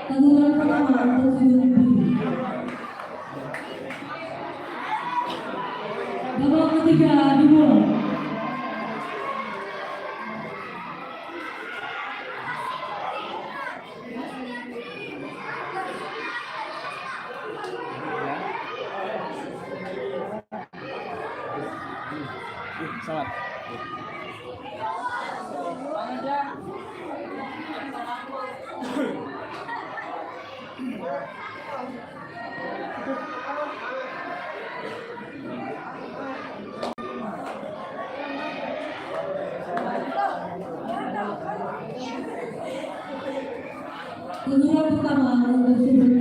Tanduran pertama untuk Sidul B. Babak ketiga dimulai. Selamat. Tanduran pertama untuk Sidul B.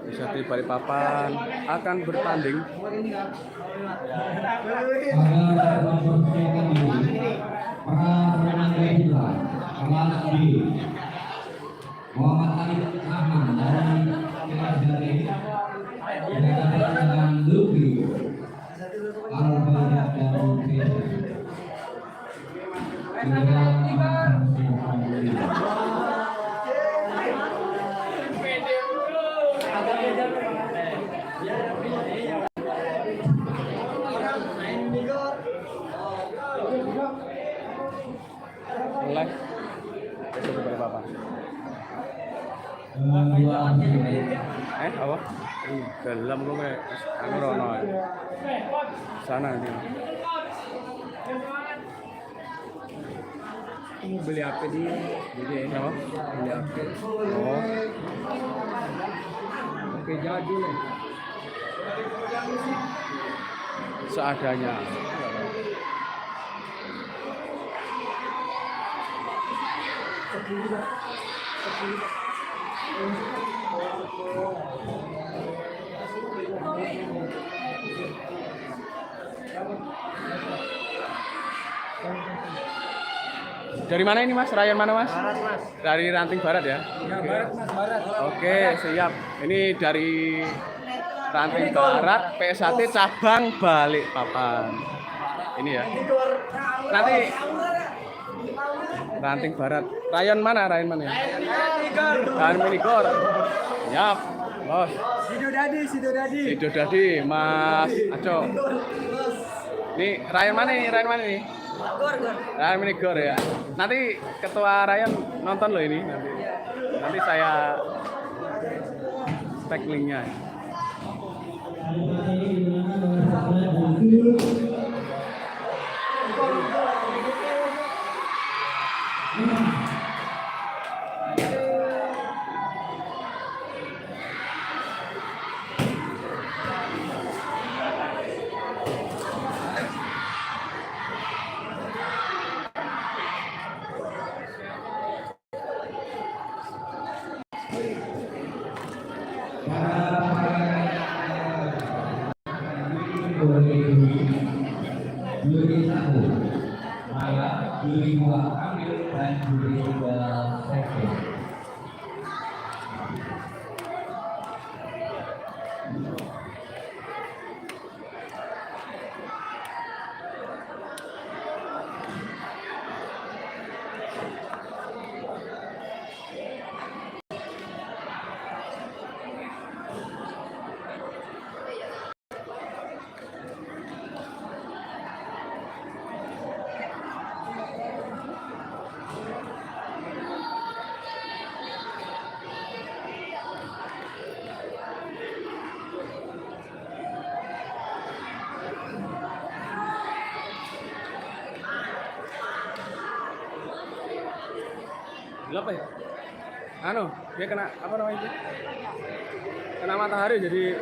Bisa di Balikpapan akan bertanding. Kelas B Muhammad Alif Rahman dari dengan Lutfi Al-Bayyah Mulai besok di Balikpapan. Apa? Dalam gue kayak anu rono. Sana nanti. Beli HP di Apa? beli HP. Oh, Oke jadi nih. seadanya. Dari mana ini Mas? Ryan mana Mas? Barat Mas. Dari Ranting Barat ya? Ya Barat Mas, Barat. Oke, siap. Ini dari Ranting Barat, PS1 cabang Balikpapan. Ini ya. Nanti Ranting Barat. Ryan mana? Ryan mana ya? Ryan Minigor. Siap, Bos. Sido Dadi. Sido Dadi, Mas Aco. Ini Ryan mana nih? Ryan mana nih? Ryan Minigor ya. Nanti ketua Ryan nonton loh ini nanti. Nanti saya tag linknya. Juri 1 Maya, juri 2 Ambil, dan juri 3 Seke. Gelap ya? Anu, dia kena apa namanya itu? Kena matahari jadi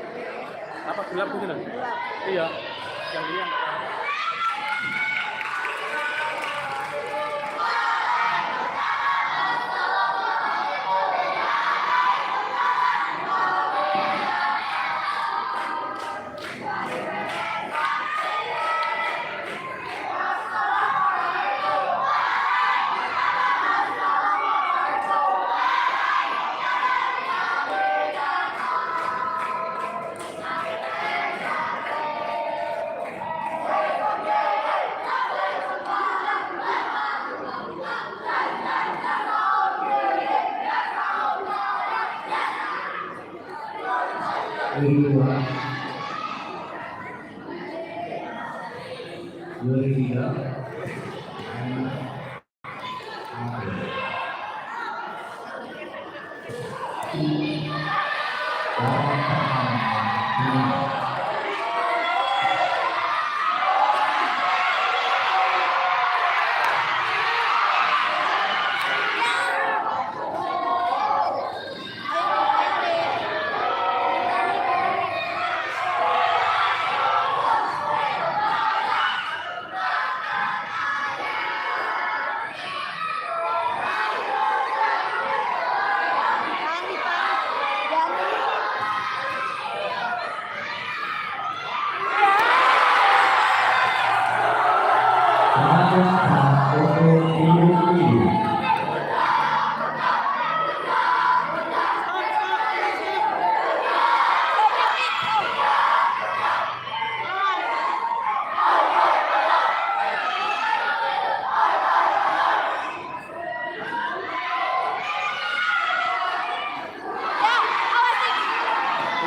apa gelap gitu kan? Iya. Yang ini yang Dua, 23.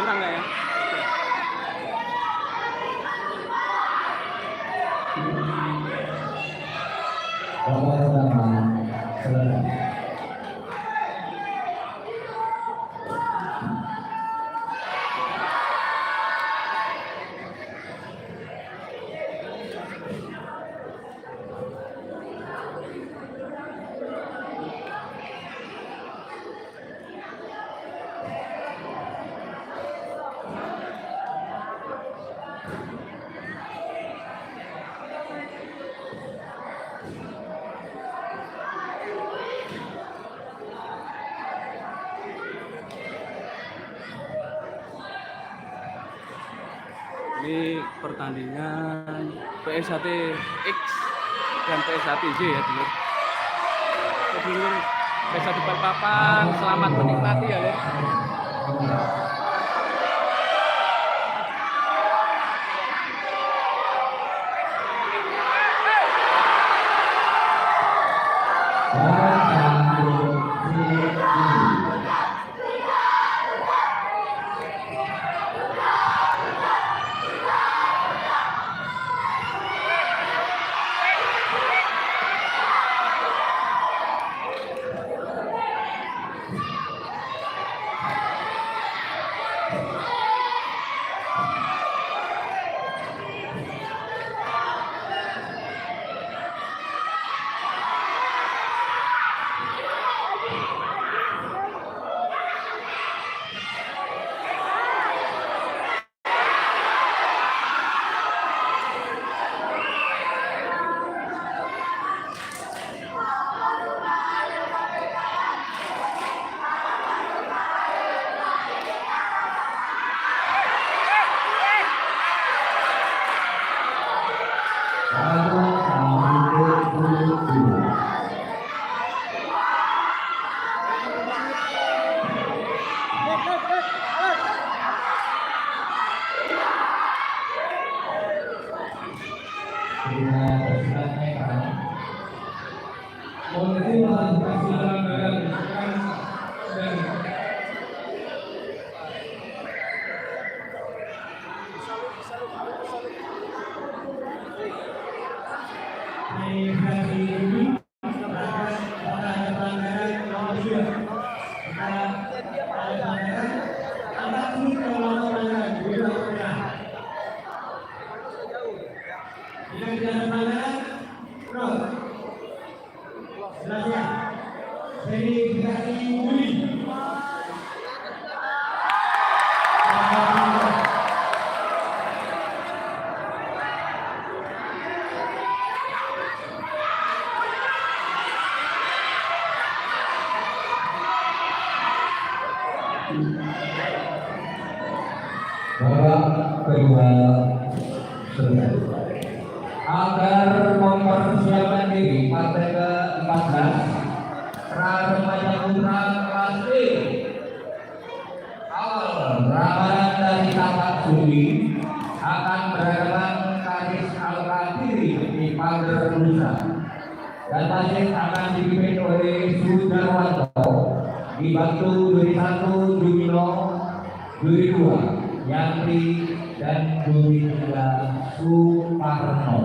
kurang nggak ya? Babak pertama selesai. Ini pertandingan PS1 X dan PS1 Z ya dulu. Dulu PS1 Balikpapan, selamat menikmati ya Lur. Jadi Babak kedua selesai. Agar mempersiapkan diri partai ke-14 Remaja Putra kelas B. Awal ramalan dari Tapak Sudi akan berhadapan Karis Al-Qadiri di Pager Nusa. Dan wasit akan dipimpin oleh Sudarwanto, dibantu juri 1 Jumino, juri 2 Yantri, dan juri 3 Suparno.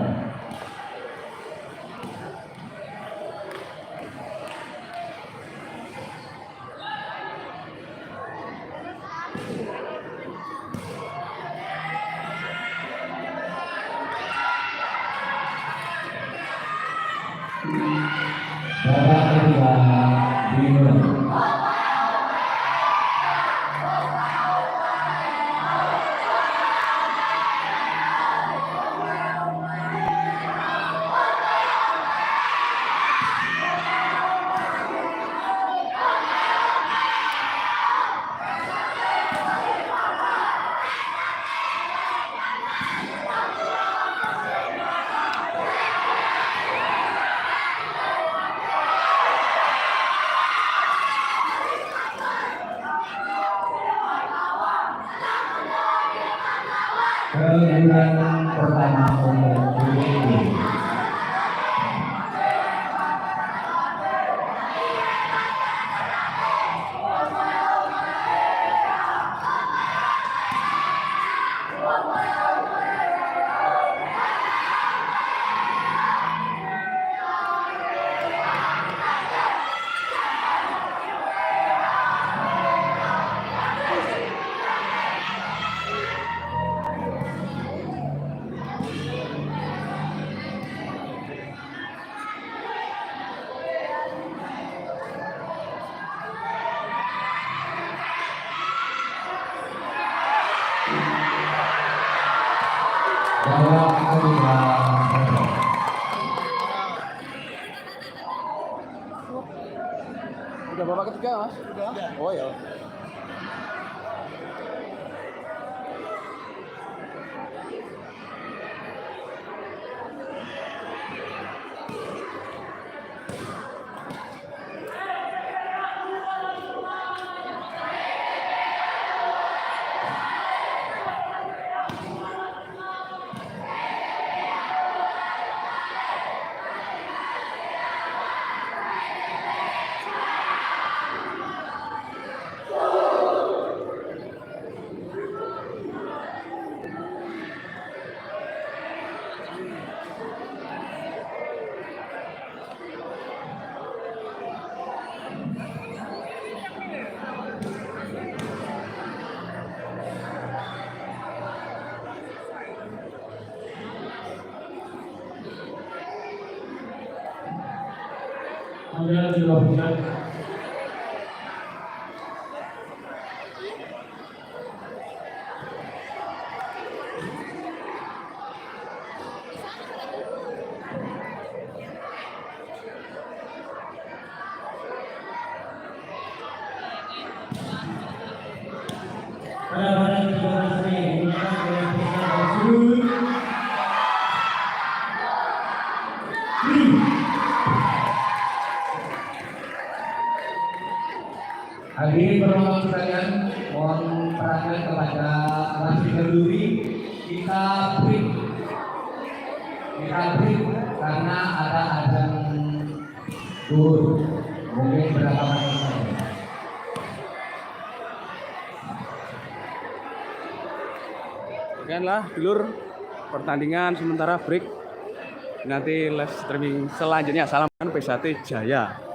Babak kedua dimulai. Kemudian pertama untuk juri. Babak kedua selesai. Udah babak ketiga, Mas? Udah. Oh ya. Anda dilakukan. Pada pada ini menggunakan oleh tersebut. Hadirin berhormat sekalian, mohon perhatian kepada wasit berduri. Kita break karena ada azan zuhur. Mungkin berapa menit saja. Sekianlah dulur pertandingan sementara break. Nanti live streaming selanjutnya. Salam P1 Jaya.